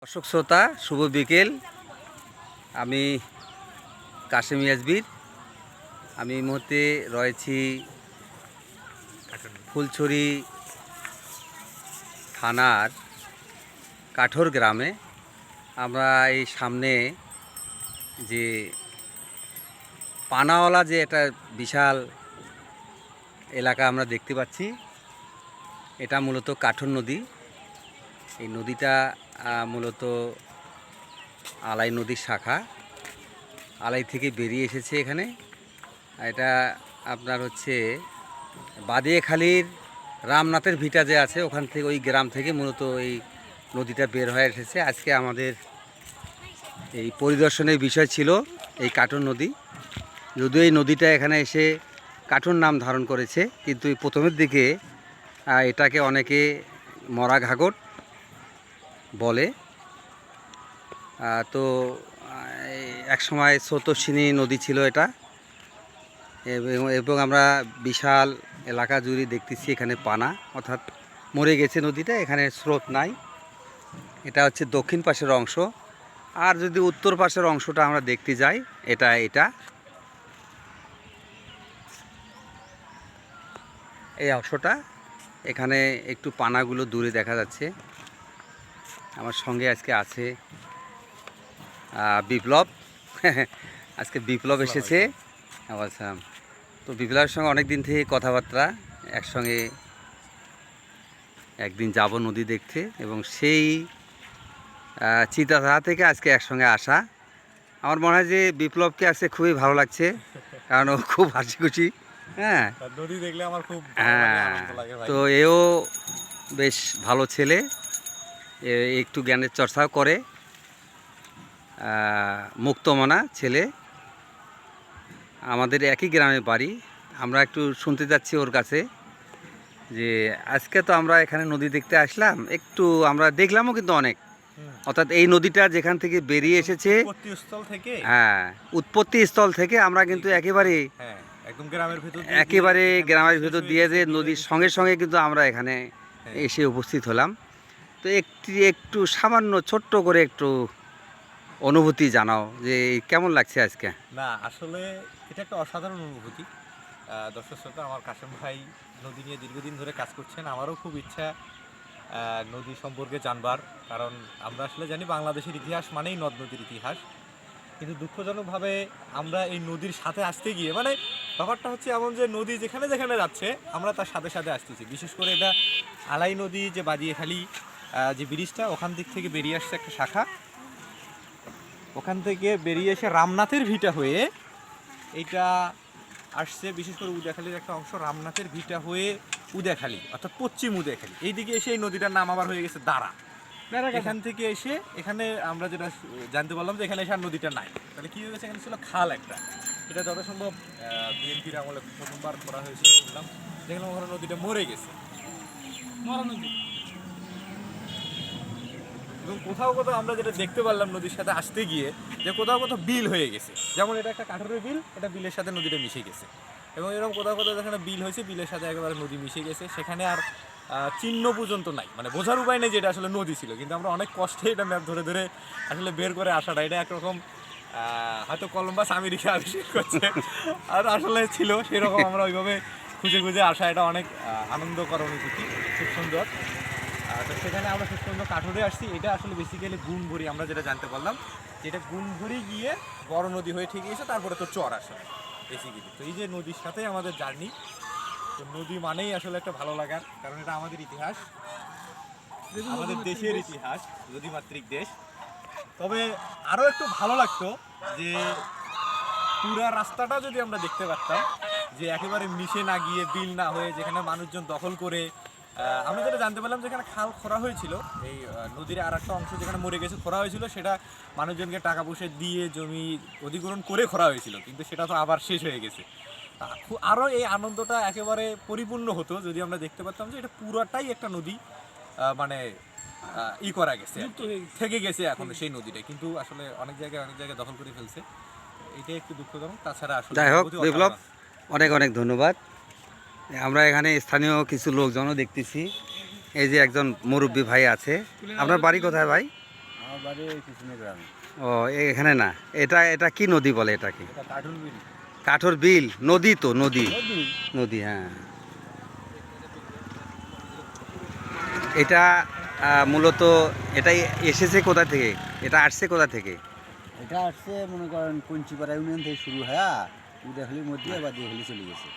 দর্শক শ্রোতা, শুভ বিকেল। আমি কাশেম ইয়াজবির। আমি এই মুহূর্তে রয়েছি ফুলছড়ি থানার কাঠোর গ্রামে। আমরা এই সামনে যে পানাওয়ালা যে একটা বিশাল এলাকা আমরা দেখতে পাচ্ছি, এটা মূলত কাঠোর নদী। এই নদীটা মূলত আলাই নদীর শাখা। আলাই থেকে বেরিয়ে এসেছে এখানে। এটা আপনার হচ্ছে বাদিয়েখালীর রামনাথের ভিটা যে আছে, ওখান থেকে, ওই গ্রাম থেকে মূলত এই নদীটা বের হয়ে এসেছে। আজকে আমাদের এই পরিদর্শনের বিষয় ছিল এই কাঠোর নদী। যদিও এই নদীটা এখানে এসে কাঠোর নাম ধারণ করেছে, কিন্তু এই প্রথমের দিকে এটাকে অনেকে মরা ঘাগর বলে। তো এক সময় স্রোতস্বিনী নদী ছিল এটা, এবং আমরা বিশাল এলাকা জুড়ে দেখতেছি এখানে পানা, অর্থাৎ মরে গেছে নদীটা, এখানে স্রোত নাই। এটা হচ্ছে দক্ষিণ পাশের অংশ। আর যদি উত্তর পাশের অংশটা আমরা দেখতে যাই, এটা এই অংশটা, এখানে একটু পানাগুলো দূরে দেখা যাচ্ছে। আমার সঙ্গে আজকে আছে বিপ্লব। আজকে বিপ্লব এসেছে। আচ্ছা, তো বিপ্লবের সঙ্গে অনেক দিন থেকে কথাবার্তা, একসঙ্গে একদিন যাব নদী দেখতে, এবং সেই চিন্তাধারা থেকে আজকে একসঙ্গে আসা। আমার মনে হয় যে বিপ্লবকে আজকে খুবই ভালো লাগছে, কারণ ও খুব হাসি খুশি। হ্যাঁ, নদী দেখলে আমার খুব হ্যাঁ, তো এও বেশ ভালো ছেলে, একটু জ্ঞানের চর্চাও করে, মুক্তমনা ছেলে। আমাদের একই গ্রামে বাড়ি। আমরা একটু শুনতে যাচ্ছি ওর কাছে যে আজকে তো আমরা এখানে নদী দেখতে আসলাম, একটু আমরা দেখলামও কিন্তু অনেক, অর্থাৎ এই নদীটা যেখান থেকে বেরিয়ে এসেছে, হ্যাঁ, উৎপত্তি স্থল থেকে আমরা কিন্তু একেবারে গ্রামের ভেতর দিয়ে যে নদীর সঙ্গে সঙ্গে কিন্তু আমরা এখানে এসে উপস্থিত হলাম। তো একটু সামান্য ছোট্ট করে একটু অনুভূতি জানাও যে কেমন লাগছে আজকে। না, আসলে এটা একটা অসাধারণ অনুভূতি। দর্শক শ্রোতা, আমার কাশেম ভাই নদী নিয়ে দীর্ঘদিন ধরে কাজ করছেন। আমারও খুব ইচ্ছা নদী সম্পর্কে জানবার, কারণ আমরা আসলে জানি বাংলাদেশের ইতিহাস মানেই নদ নদীর ইতিহাস, কিন্তু দুঃখজনকভাবে আমরা এই নদীর সাথে আসতে গিয়ে, মানে ব্যাপারটা হচ্ছে এমন যে নদী যেখানে যেখানে যাচ্ছে আমরা তার সাথে সাথে আসতেছি। বিশেষ করে এটা আলাই নদী, যে বাদিয়েখালী যে ব্রিজটা, ওখান দিক থেকে বেরিয়ে আসছে একটা শাখা, ওখান থেকে বেরিয়ে এসে রামনাথের ভিটা হয়ে এইটা আসছে। বিশেষ করে উদয়খালীর একটা অংশ রামনাথের ভিটা হয়ে উদয়খালী, অর্থাৎ পশ্চিম উদয়খালী, এইদিকে এসে এই নদীটার নাম আবার হয়ে গেছে দাঁড়া। এখান থেকে এসে এখানে আমরা যেটা জানতে পারলাম যে এখানে এসে আর নদীটা নাই। তাহলে কী হয়ে গেছে, এখানে ছিল খাল একটা। এটা যথাসম্ভব বিএনপির আমলে প্রথমবার করা হয়েছিল শুনলাম, যেখানে ওখানে নদীটা মরে গেছে, মরা নদী। এবং কোথাও কোথাও আমরা যেটা দেখতে পারলাম নদীর সাথে আসতে গিয়ে, যে কোথাও কোথাও বিল হয়ে গেছে, যেমন এটা একটা কাঠুরের বিল, এটা বিলের সাথে নদীটা মিশে গেছে। এবং এরকম কোথাও কোথাও যেখানে বিল হয়েছে, বিলের সাথে একেবারে নদী মিশে গেছে, সেখানে আর চিহ্ন পর্যন্ত নাই, মানে বোঝার উপায় নেই যে এটা আসলে নদী ছিল। কিন্তু আমরা অনেক কষ্টে এটা ম্যাপ ধরে ধরে আসলে বের করে আসাটা, এটা একরকম হয়তো কলম্বাস আমেরিকা আবিষ্কার করছে, আর আসলে ছিল সেরকম। আমরা ওইভাবে খুঁজে খুঁজে আসা, এটা অনেক আনন্দকর অনুভূতি, খুব সুন্দর। তো সেখানে আমরা শেষ পর্যন্ত কাঠুরে আসছি। এটা আসলে বেসিক্যালি গুণভরি, আমরা যেটা জানতে পারলাম যে এটা গুণভরি গিয়ে বড় নদী হয়ে ঠিক গেছে, তারপরে তো চর আসলে বেসিক্যালি। তো এই যে নদীর সাথেই আমাদের জার্নি, তো নদী মানেই আসলে একটা ভালো লাগার, কারণ এটা আমাদের ইতিহাস, আমাদের দেশের ইতিহাস, নদীমাতৃক দেশ। তবে আরও একটু ভালো লাগতো যে পুরা রাস্তাটা যদি আমরা দেখতে পারতাম, যে একেবারে মিশে না গিয়ে, বিল না হয়ে, যেখানে মানুষজন দখল করে। আমরা যেটা জানতে পারলাম, যেখানে খাল খোঁড়া হয়েছিল, এই নদীর আর একটা অংশ যেখানে মরে গেছে খোঁড়া হয়েছিল, সেটা মানুষজনকে টাকা পয়সা দিয়ে জমি অধিগ্রহণ করে খোঁড়া হয়েছিল, কিন্তু সেটা তো আবার শেষ হয়ে গেছে। আরও এই আনন্দটা একেবারে পরিপূর্ণ হতো যদি আমরা দেখতে পারতাম যে এটা পুরাটাই একটা নদী, মানে করা গেছে, থেকে গেছে এখন সেই নদীটা, কিন্তু আসলে অনেক জায়গায় দখল করে ফেলছে। এটা একটু দুঃখজনক। তাছাড়া আসলে যাই হোক বিপ্লব, অনেক অনেক ধন্যবাদ। আমরা এখানে স্থানীয় কিছু লোকজনও দেখতেছি। এই যে একজন মুরব্বী ভাই আছে। আপনার বাড়ি কোথায় ভাই? আমার আমার বাড়ি পিছনে গ্রামে। ও এখানে না, এটা এটা কি নদী বলে এটাকে? এটা কাঠুর বিল। কাঠোর বিল নদী তো, নদী নদী। নদী হ্যাঁ। এটা মূলত এটা এসেছে কোথা থেকে, এটা আসছে কোথা থেকে? এটা আসছে মনে করেন পঞ্চিপাড়া ইউনিয়ন থেকে শুরু হয়ে উদাখালির মধ্যে এবার দিয়াখালি চলে গেছে।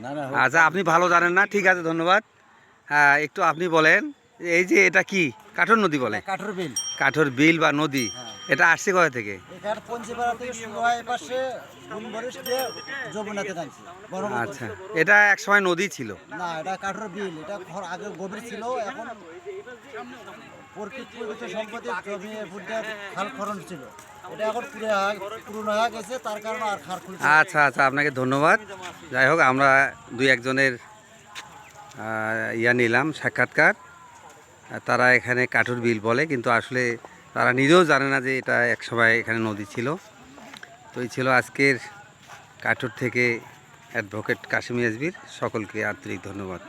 না না আচ্ছা, আপনি ভালো জানেন না, ঠিক আছে, ধন্যবাদ। হ্যাঁ, একটু আপনি বলেন, এই যে এটা কি কাঠোর নদী বলে? কাঠুর বিল। কাঠোর বিল বা নদী, হ্যাঁ। এটা আসছে কোথা থেকে? এখানে পঞ্চিপাড়া থেকে শুরু হয় পাশে গুলবরিশ দিয়ে যমুনাতে নামছে। আচ্ছা, এটা এক সময় নদী ছিল। না, এটা কাঠুর বিল। এটা আগে গভীর ছিল, এখন প্রকৃত সম্পত্তি জমি ফুটে খাল খনন ছিল। এটা এখন পুরনো হয়ে গেছে, তার কারণে আর খাল খুলছে। আচ্ছা আচ্ছা, আপনাকে ধন্যবাদ। যাই হোক, আমরা দুই একজনের নিলাম সাক্ষাৎকার। তারা এখানে কাঠুর বিল বলে, কিন্তু আসলে তারা নিজেও জানে না যে এটা একসময় এখানে নদী ছিল। তো এই ছিল আজকের কাঠুর থেকে অ্যাডভোকেট কাশিম এসবির। সকলকে আন্তরিক ধন্যবাদ।